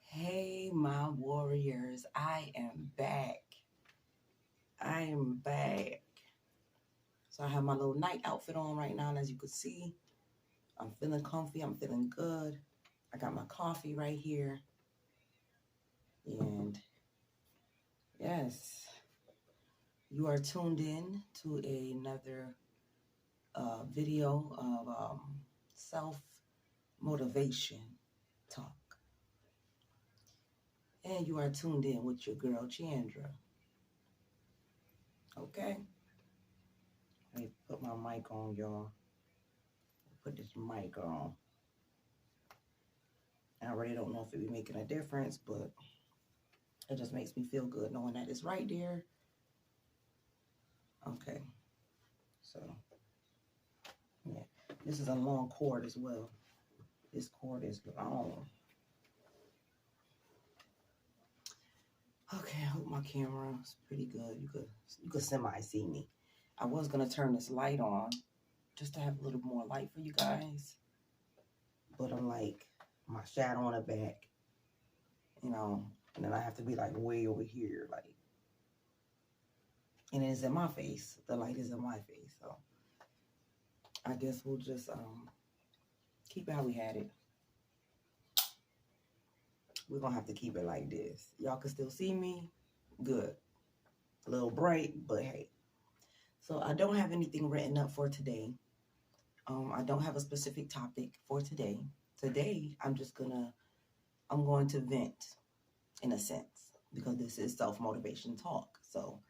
Hey, my warriors, I am back. I am back. So I have my little night outfit on right now, and as you can see, I'm feeling comfy. I'm feeling good. I got my coffee right here. And yes, you are tuned in to another video of self-motivation talk. And you are tuned in with your girl, Chandra. Okay? Let me put my mic on, y'all. Put this mic on. I really don't know if it be making a difference, but it just makes me feel good knowing that it's right there. Okay. So, yeah. This is a long cord as well. This cord is long. Okay, I hope my camera is pretty good. You could semi-see me. I was gonna turn this light on just to have a little more light for you guys. But I'm like, my shadow on the back, and then I have to be like way over here, like, and it's in my face. The light is in my face, so I guess we'll just keep it how we had it. We're gonna have to keep it like this. Y'all can still see me, good. A little bright, but hey. So I don't have anything written up for today. I don't have a specific topic for today. Today I'm going to vent in a sense, because this is self-motivation talk. So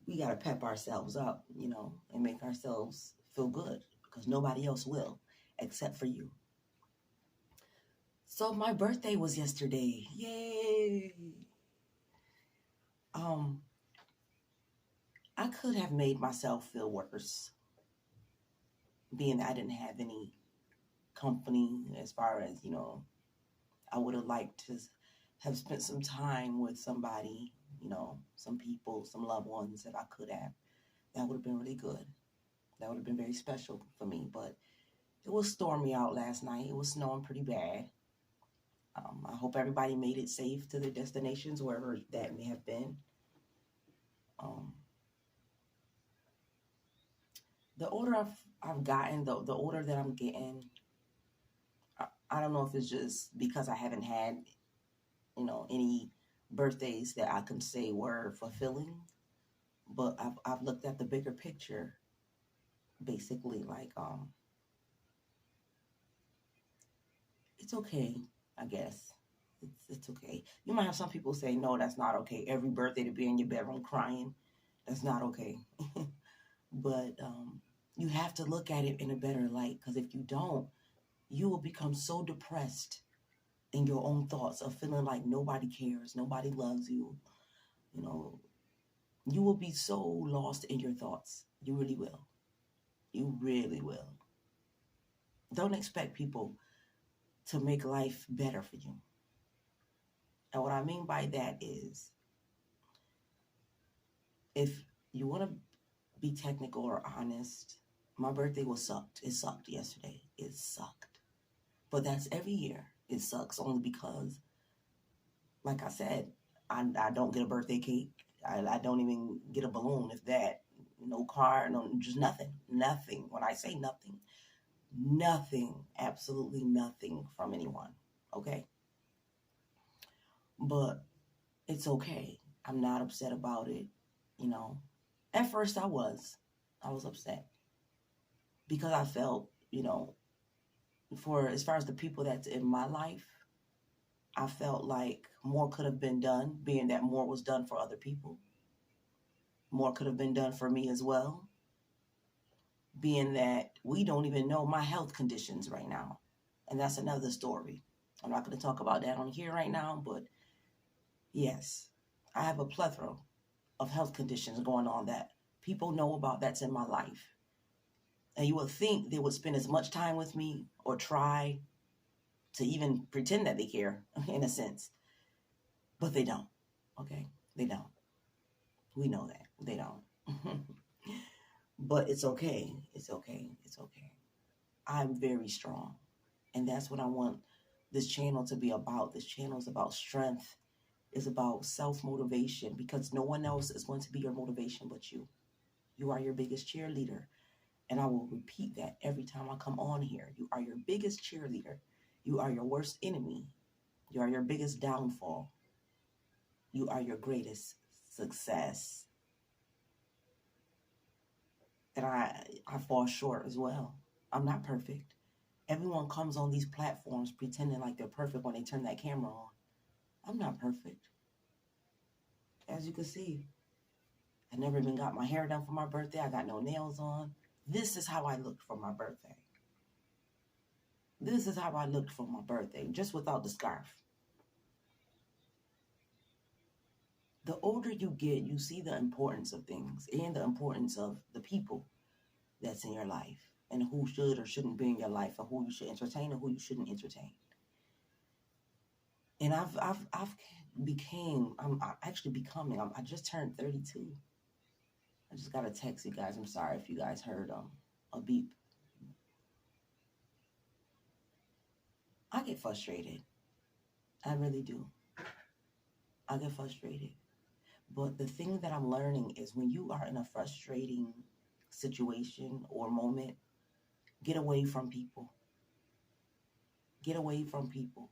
we got to pep ourselves up, and make ourselves feel good, because nobody else will except for you. So my birthday was yesterday. Yay. I could have made myself feel worse, being that I didn't have any company, as far as, I would have liked to have spent some time with somebody, some people, some loved ones that I could have. That would have been really good. That would have been very special for me. But it was stormy out last night. It was snowing pretty bad. I hope everybody made it safe to their destinations, wherever that may have been. The older I've gotten, the older that I'm getting, I don't know if it's just because I haven't had, any birthdays that I can say were fulfilling, but I've looked at the bigger picture, basically, like, it's okay, I guess. It's okay. You might have some people say, no, that's not okay. Every birthday to be in your bedroom crying, that's not okay. But you have to look at it in a better light, because if you don't, you will become so depressed in your own thoughts of feeling like nobody cares, nobody loves you. You will be so lost in your thoughts. You really will. You really will. Don't expect people to make life better for you. And what I mean by that is, if you want to be technical or honest, my birthday was sucked. It sucked yesterday. It sucked. But that's every year. It sucks only because, like I said, I don't get a birthday cake. I don't even get a balloon, if that. No car, no, just nothing. Nothing. When I say nothing, nothing, absolutely nothing from anyone. Okay? But it's okay. I'm not upset about it. At first I was upset, because I felt, for as far as the people that's in my life, I felt like more could have been done, being that more was done for other people. More could have been done for me as well, being that we don't even know my health conditions right now. And that's another story. I'm not going to talk about that on here right now, but yes, I have a plethora of health conditions going on that people know about, that's in my life. And you would think they would spend as much time with me, or try to even pretend that they care, in a sense. But they don't. Okay? They don't. We know that. They don't. But it's okay. It's okay. It's okay. I'm very strong. And that's what I want this channel to be about. This channel is about strength, is about self-motivation, because no one else is going to be your motivation but you. You are your biggest cheerleader. And I will repeat that every time I come on here. You are your biggest cheerleader. You are your worst enemy. You are your biggest downfall. You are your greatest success. And I fall short as well. I'm not perfect. Everyone comes on these platforms pretending like they're perfect when they turn that camera on. I'm not perfect. As you can see, I never even got my hair done for my birthday. I got no nails on. This is how I looked for my birthday. This is how I looked for my birthday, just without the scarf. The older you get, you see the importance of things and the importance of the people that's in your life and who should or shouldn't be in your life, or who you should entertain or who you shouldn't entertain. And I'm actually becoming. I just turned 32. I just got a text, you guys. I'm sorry if you guys heard a beep. I get frustrated. I really do. I get frustrated. But the thing that I'm learning is, when you are in a frustrating situation or moment, get away from people. Get away from people.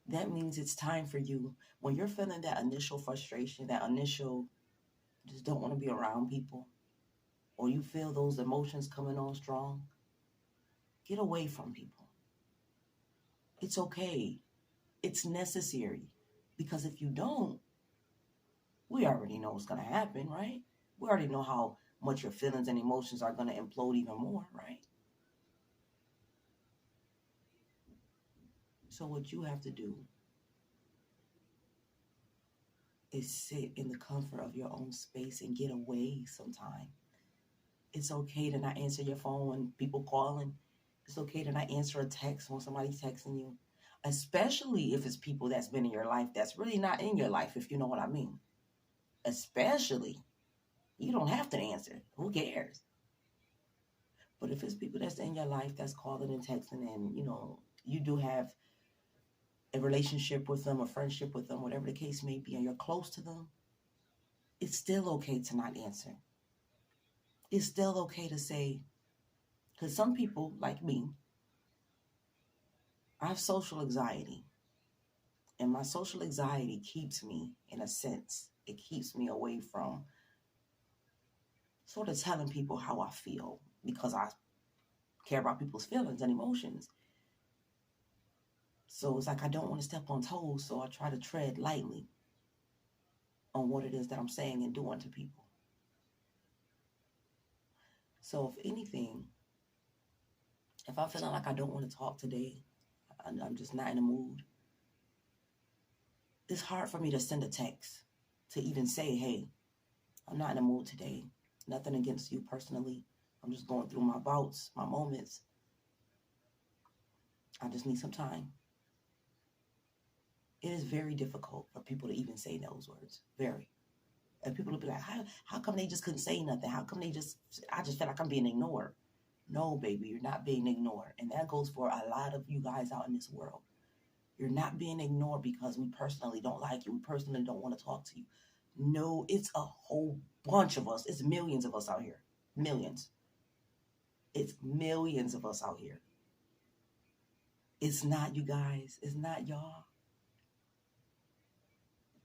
That means it's time for you, when you're feeling that initial frustration, that initial just don't want to be around people, or you feel those emotions coming on strong, get away from people. It's okay. It's necessary. Because if you don't, we already know what's going to happen, right? We already know how much your feelings and emotions are going to implode even more, right? So what you have to do is sit in the comfort of your own space and get away sometime. It's okay to not answer your phone when people calling. It's okay to not answer a text when somebody's texting you, especially if it's people that's been in your life that's really not in your life, if you know what I mean. Especially, you don't have to answer. Who cares? But if it's people that's in your life that's calling and texting, and you do have a relationship with them, a friendship with them, whatever the case may be, and you're close to them, it's still okay to not answer. It's still okay to say, because some people, like me, I have social anxiety. And my social anxiety keeps me, in a sense, it keeps me away from sort of telling people how I feel, because I care about people's feelings and emotions. So it's like I don't want to step on toes, so I try to tread lightly on what it is that I'm saying and doing to people. So if anything, if I'm feeling like I don't want to talk today, I'm just not in the mood, it's hard for me to send a text to even say, hey, I'm not in the mood today. Nothing against you personally. I'm just going through my bouts, my moments. I just need some time. It is very difficult for people to even say those words. Very. And people will be like, how come they just couldn't say nothing? How come I just feel like I'm being ignored? No, baby, you're not being ignored. And that goes for a lot of you guys out in this world. You're not being ignored because we personally don't like you. We personally don't want to talk to you. No, it's a whole bunch of us. It's millions of us out here. Millions. It's millions of us out here. It's not you guys. It's not y'all.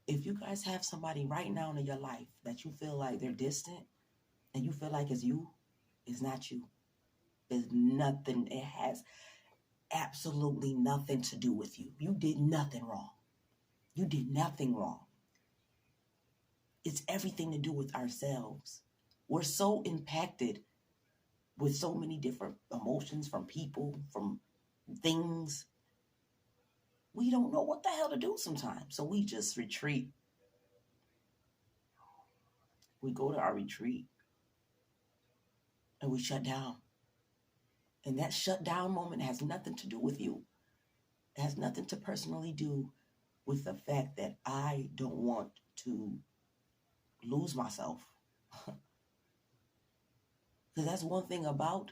If you guys have somebody right now in your life that you feel like they're distant and you feel like it's you, it's not you. It's nothing. It has absolutely nothing to do with you. You did nothing wrong. You did nothing wrong. It's everything to do with ourselves. We're so impacted with so many different emotions from people, from things. We don't know what the hell to do sometimes. So we just retreat. We go to our retreat and we shut down. And that shut down moment has nothing to do with you. It has nothing to personally do with the fact that I don't want to lose myself. Because that's one thing about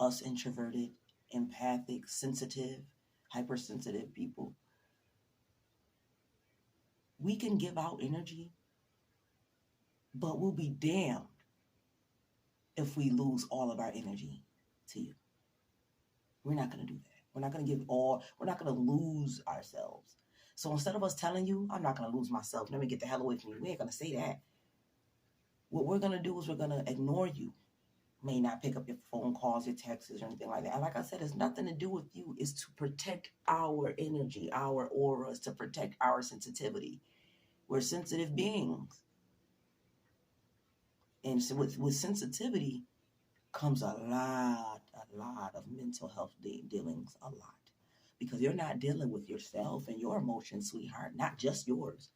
us introverted empathic, sensitive, hypersensitive people, we can give out energy, but we'll be damned if we lose all of our energy to you. We're not going to do that. We're not going to we're not going to lose ourselves. So instead of us telling you, I'm not going to lose myself, let me get the hell away from you, we ain't going to say that. What we're going to do is we're going to ignore you. May not pick up your phone calls, your texts, or anything like that. And like I said, it's nothing to do with you. It's to protect our energy, our auras, to protect our sensitivity. We're sensitive beings. And so with sensitivity comes a lot of mental health dealings, a lot. Because you're not dealing with yourself and your emotions, sweetheart, not just yours.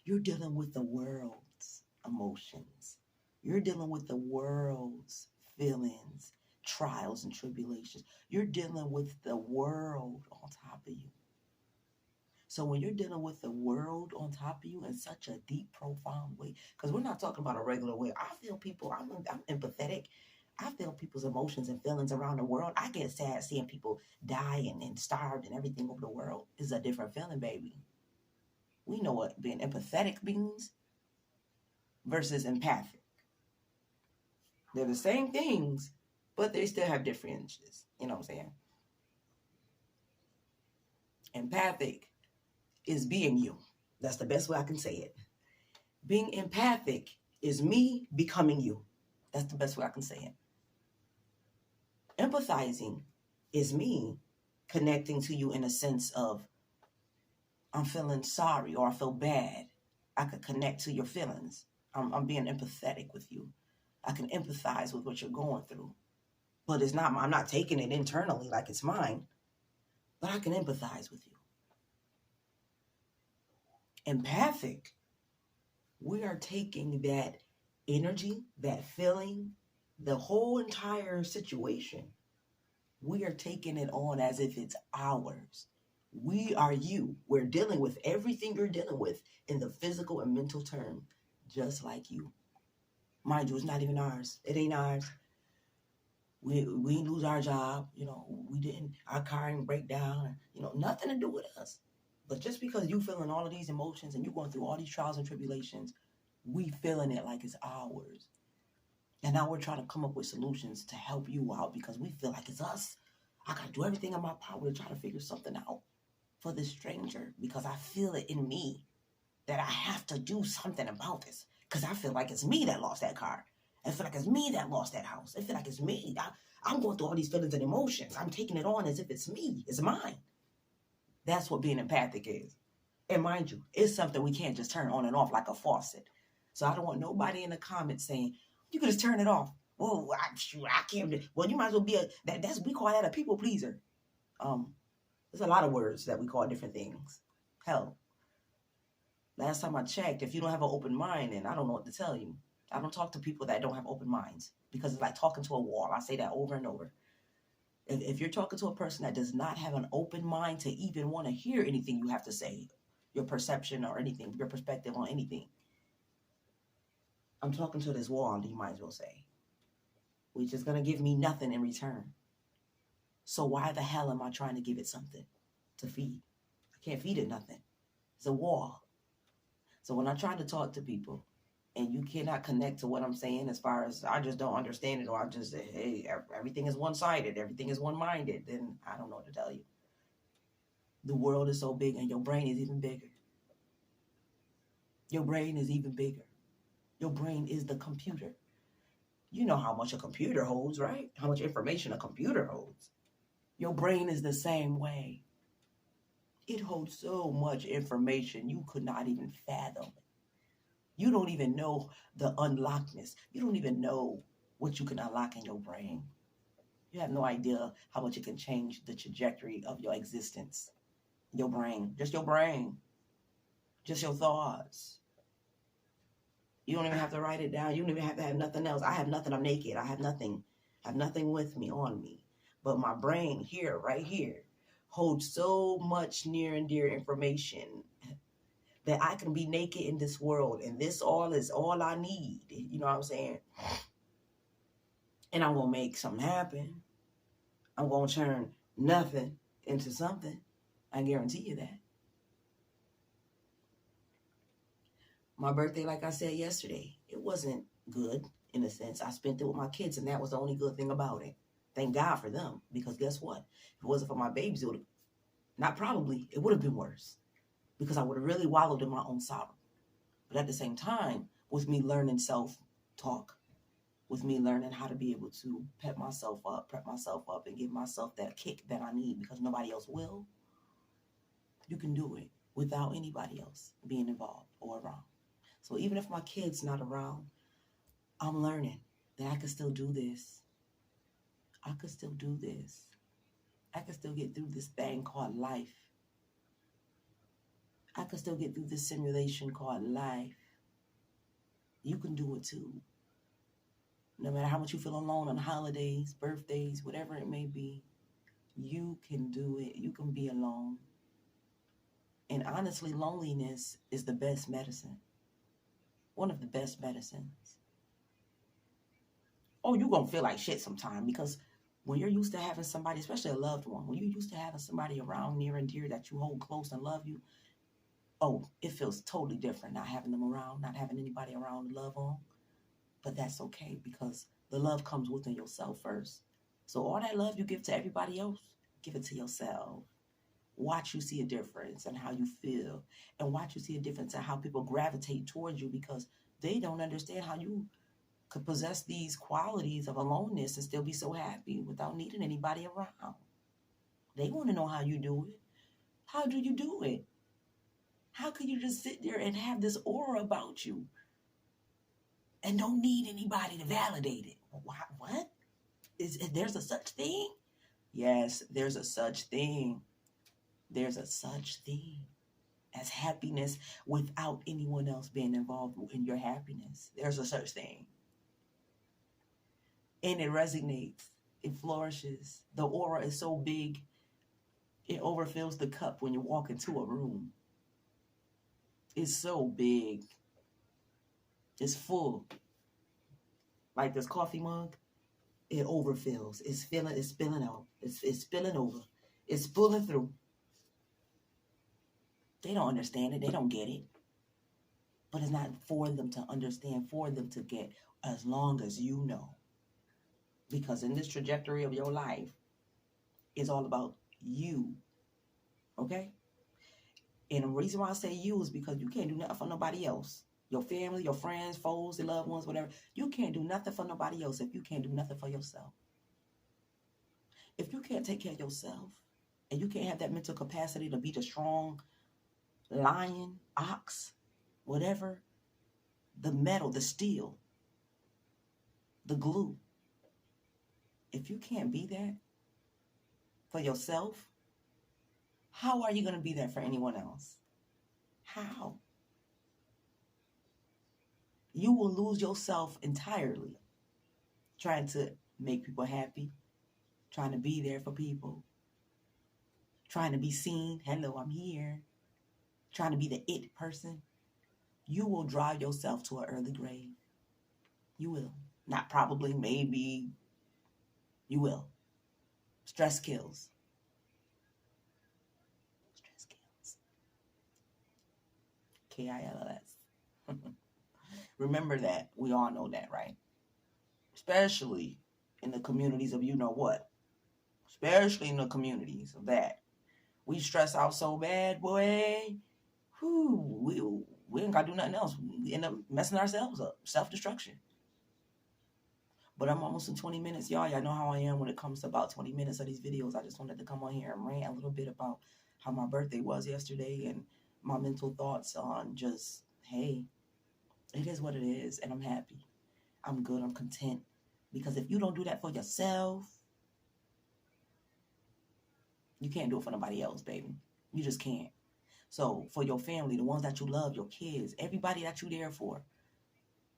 You're dealing with the world's emotions. You're dealing with the world's feelings, trials and tribulations. You're dealing with the world on top of you. So when you're dealing with the world on top of you in such a deep, profound way, because we're not talking about a regular way. I feel people, I'm empathetic. I feel people's emotions and feelings around the world. I get sad seeing people die and starved and everything over the world. Is a different feeling, baby. We know what being empathetic means versus empathic. They're the same things, but they still have differences. You know what I'm saying? Empathic is being you. That's the best way I can say it. Being empathic is me becoming you. That's the best way I can say it. Empathizing is me connecting to you in a sense of I'm feeling sorry or I feel bad. I could connect to your feelings. I'm being empathetic with you. I can empathize with what you're going through. But I'm not taking it internally like it's mine. But I can empathize with you. Empathic, we are taking that energy, that feeling, the whole entire situation. We are taking it on as if it's ours. We are you. We're dealing with everything you're dealing with in the physical and mental term, just like you. Mind you, it's not even ours. It ain't ours. We didn't lose our job. Our car didn't break down. Nothing to do with us. But just because you feeling all of these emotions and you going through all these trials and tribulations, we feeling it like it's ours. And now we're trying to come up with solutions to help you out because we feel like it's us. I got to do everything in my power to try to figure something out for this stranger because I feel it in me that I have to do something about this because I feel like it's me that lost that car. I feel like it's me that lost that house. I feel like it's me. I'm going through all these feelings and emotions. I'm taking it on as if it's me. It's mine. That's what being empathic is. And mind you, it's something we can't just turn on and off like a faucet. So I don't want nobody in the comments saying, you can just turn it off. Whoa, I can't. Well, you might as well be we call that a people pleaser. There's a lot of words that we call different things. Hell, last time I checked, if you don't have an open mind, then I don't know what to tell you. I don't talk to people that don't have open minds because it's like talking to a wall. I say that over and over. If you're talking to a person that does not have an open mind to even want to hear anything you have to say, your perception or anything, your perspective on anything, I'm talking to this wall, you might as well say, which is going to give me nothing in return. So why the hell am I trying to give it something to feed? I can't feed it nothing. It's a wall. So when I try to talk to people and you cannot connect to what I'm saying as far as I just don't understand it or I just say, hey, everything is one-sided, everything is one-minded, then I don't know what to tell you. The world is so big and your brain is even bigger. Your brain is even bigger. Your brain is the computer. You know how much a computer holds, right? How much information a computer holds. Your brain is the same way. It holds so much information you could not even fathom. You don't even know the unlockedness. You don't even know what you can unlock in your brain. You have no idea how much it can change the trajectory of your existence. Your brain, just your brain, just your thoughts. You don't even have to write it down. You don't even have to have nothing else. I have nothing. I'm naked. I have nothing. I have nothing with me, on me. But my brain here, right here, holds so much near and dear information that I can be naked in this world. And this all is all I need. You know what I'm saying? And I'm going to make something happen. I'm going to turn nothing into something. I guarantee you that. My birthday, like I said yesterday, it wasn't good in a sense. I spent it with my kids, and that was the only good thing about it. Thank God for them, because guess what? If it wasn't for my babies, it would have, not probably, it would have been worse, because I would have really wallowed in my own sorrow. But at the same time, with me learning self-talk, with me learning how to be able to prep myself up, and give myself that kick that I need, because nobody else will, you can do it without anybody else being involved or around. So even if my kid's not around, I'm learning that I can still do this. I could still do this. I could still get through this thing called life. I could still get through this simulation called life. You can do it too. No matter how much you feel alone on holidays, birthdays, whatever it may be, you can do it. You can be alone. And honestly, loneliness is the best medicine. One of the best medicines. Oh, you're going to feel like shit sometime, because when you're used to having somebody, especially a loved one, when you're used to having somebody around near and dear that you hold close and love you, oh, it feels totally different not having them around, not having anybody around to love on. But that's okay, because the love comes within yourself first. So all that love you give to everybody else, give it to yourself. Watch you see a difference in how you feel, and watch you see a difference in how people gravitate towards you, because they don't understand how you could possess these qualities of aloneness and still be so happy without needing anybody around. They want to know how you do it. How do you do it? How can you just sit there and have this aura about you and don't need anybody to validate it? What? There's a such thing? Yes, there's a such thing. There's a such thing as happiness without anyone else being involved in your happiness. There's a such thing. And it resonates. It flourishes. The aura is so big, it overfills the cup when you walk into a room. It's so big. It's full. Like this coffee mug, it overfills. It's spilling out. It's spilling over. It's pulling through. They don't understand it. They don't get it. But it's not for them to understand, for them to get, as long as you know. Because in this trajectory of your life, it's all about you. Okay? And the reason why I say you is because you can't do nothing for nobody else. Your family, your friends, foes, your loved ones, whatever. You can't do nothing for nobody else if you can't do nothing for yourself. If you can't take care of yourself, and you can't have that mental capacity to be the strong lion, ox, whatever, the metal, the steel, the glue. If you can't be that for yourself, how are you going to be that for anyone else? How? You will lose yourself entirely trying to make people happy, trying to be there for people, trying to be seen. Hello, I'm here. Trying to be the it person. You will drive yourself to an early grave. You will. Not probably, maybe. You will. Stress kills. Stress kills. KILLS. Remember that. We all know that, right? Especially in the communities of you know what. Especially in the communities of that. We stress out so bad, boy. Whew, we ain't got to do nothing else. We end up messing ourselves up. Self-destruction. But I'm almost in 20 minutes, y'all. Y'all know how I am when it comes to about 20 minutes of these videos. I just wanted to come on here and rant a little bit about how my birthday was yesterday and my mental thoughts on just, hey, it is what it is, and I'm happy. I'm good. I'm content. Because if you don't do that for yourself, you can't do it for nobody else, baby. You just can't. So for your family, the ones that you love, your kids, everybody that you're there for,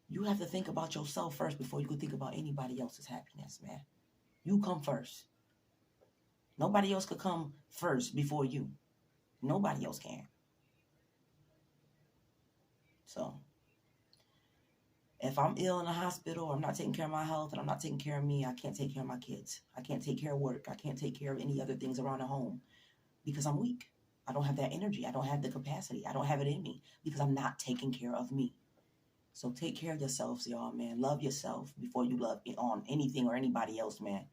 you have to think about yourself first before you can think about anybody else's happiness, man. You come first. Nobody else could come first before you. Nobody else can. So, If I'm ill in the hospital, I'm not taking care of my health, and I'm not taking care of me, I can't take care of my kids. I can't take care of work. I can't take care of any other things around the home because I'm weak. I don't have that energy. I don't have the capacity. I don't have it in me because I'm not taking care of me. So take care of yourselves, y'all, man. Love yourself before you love on anything or anybody else, man.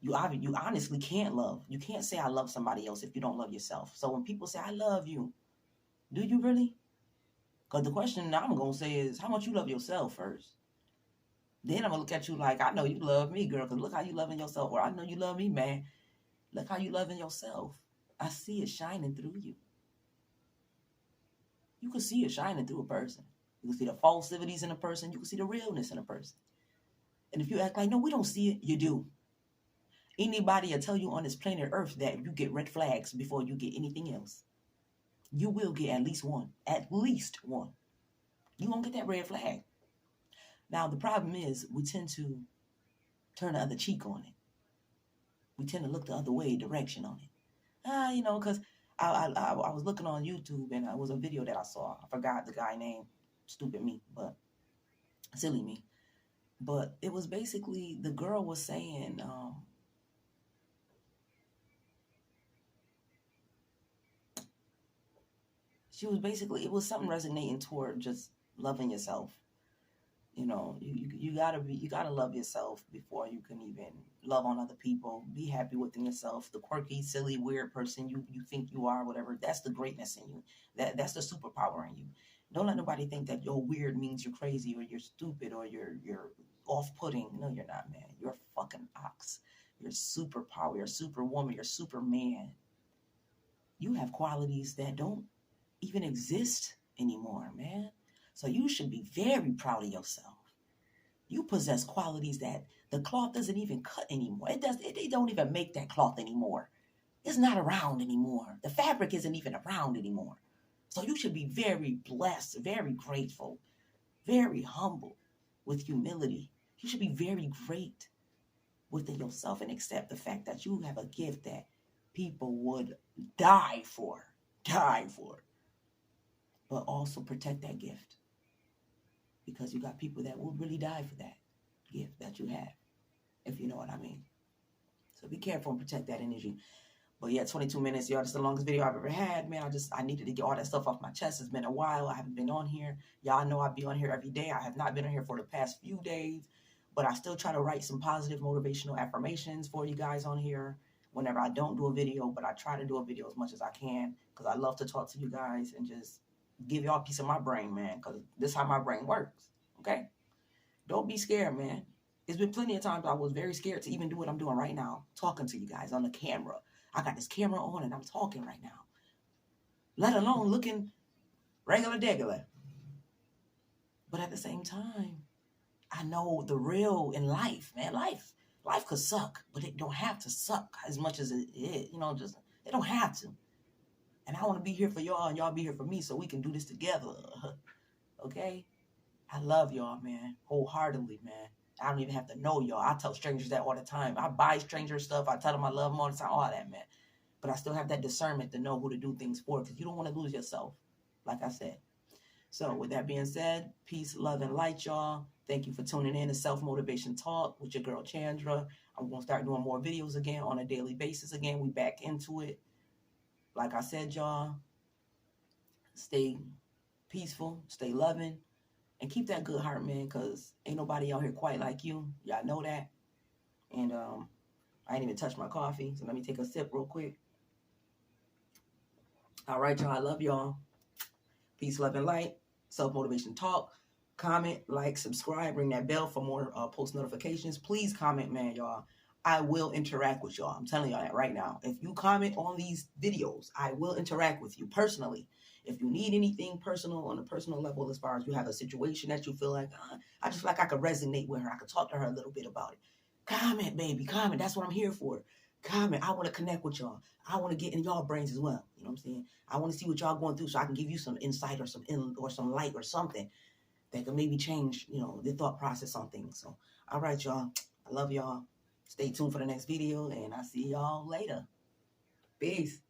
You honestly can't love. You can't say I love somebody else if you don't love yourself. So when people say I love you, do you really? Because the question I'm going to say is how much you love yourself first. Then I'm going to look at you like, I know you love me, girl, because look how you loving yourself. Or I know you love me, man. Look how you loving yourself. I see it shining through you. You can see it shining through a person. You can see the falsities in a person. You can see the realness in a person. And if you act like, no, we don't see it, you do. Anybody will tell you on this planet Earth that you get red flags before you get anything else. You will get at least one. At least one. You won't get that red flag. Now, the problem is we tend to turn the other cheek on it. We tend to look the other way, direction on it. Because I was looking on YouTube and it was a video that I saw. I forgot the guy's name. Stupid me, but silly me. But it was basically, the girl was saying, it was something resonating toward just loving yourself. You know, you gotta love yourself before you can even love on other people. Be happy within yourself. The quirky, silly, weird person you think you are, whatever, that's the greatness in you. That's the superpower in you. Don't let nobody think that you're weird means you're crazy or you're stupid or you're off-putting. No, you're not, man. You're a fucking ox. You're superpower. You're superwoman. You're superman. You have qualities that don't even exist anymore, man. So you should be very proud of yourself. You possess qualities that the cloth doesn't even cut anymore. They don't even make that cloth anymore. It's not around anymore. The fabric isn't even around anymore. So you should be very blessed, very grateful, very humble, with humility. You should be very great within yourself and accept the fact that you have a gift that people would die for. But also protect that gift. Because you got people that will really die for that gift that you have, if you know what I mean. So be careful and protect that energy. But yeah, 22 minutes, y'all. This is the longest video I've ever had, man. I needed to get all that stuff off my chest. It's been a while. I haven't been on here. Y'all know I be on here every day. I have not been on here for the past few days, but I still try to write some positive motivational affirmations for you guys on here whenever I don't do a video, but I try to do a video as much as I can because I love to talk to you guys and just give y'all a piece of my brain, man, because this is how my brain works, okay? Don't be scared, man. There's been plenty of times I was very scared to even do what I'm doing right now, talking to you guys on the camera. I got this camera on and I'm talking right now, let alone looking regular. But at the same time, I know the real in life, man. Life could suck, but it don't have to suck as much as it is. Just it don't have to. And I want to be here for y'all and y'all be here for me so we can do this together. Okay? I love y'all, man. Wholeheartedly, man. I don't even have to know y'all. I tell strangers that all the time. I buy strangers stuff. I tell them I love them all the time. All that, man. But I still have that discernment to know who to do things for because you don't want to lose yourself, like I said. So with that being said, peace, love, and light, y'all. Thank you for tuning in to Self-Motivation Talk with your girl, Chandra. I'm going to start doing more videos again on a daily basis again. We back into it. Like I said, y'all, stay peaceful, stay loving, and keep that good heart, man, because ain't nobody out here quite like you. Y'all know that. And I ain't even touched my coffee, so let me take a sip real quick. All right, y'all, I love y'all. Peace, love, and light. Self-Motivation Talk. Comment, like, subscribe, ring that bell for more post notifications. Please comment, man, y'all. I will interact with y'all. I'm telling y'all that right now. If you comment on these videos, I will interact with you personally. If you need anything personal on a personal level, as far as you have a situation that you feel like, I just feel like I could resonate with her. I could talk to her a little bit about it. Comment, baby. Comment. That's what I'm here for. Comment. I want to connect with y'all. I want to get in y'all brains as well. You know what I'm saying? I want to see what y'all going through so I can give you some insight or some light or something that can maybe change, the thought process on things. So, all right, y'all. I love y'all. Stay tuned for the next video, and I'll see y'all later. Peace.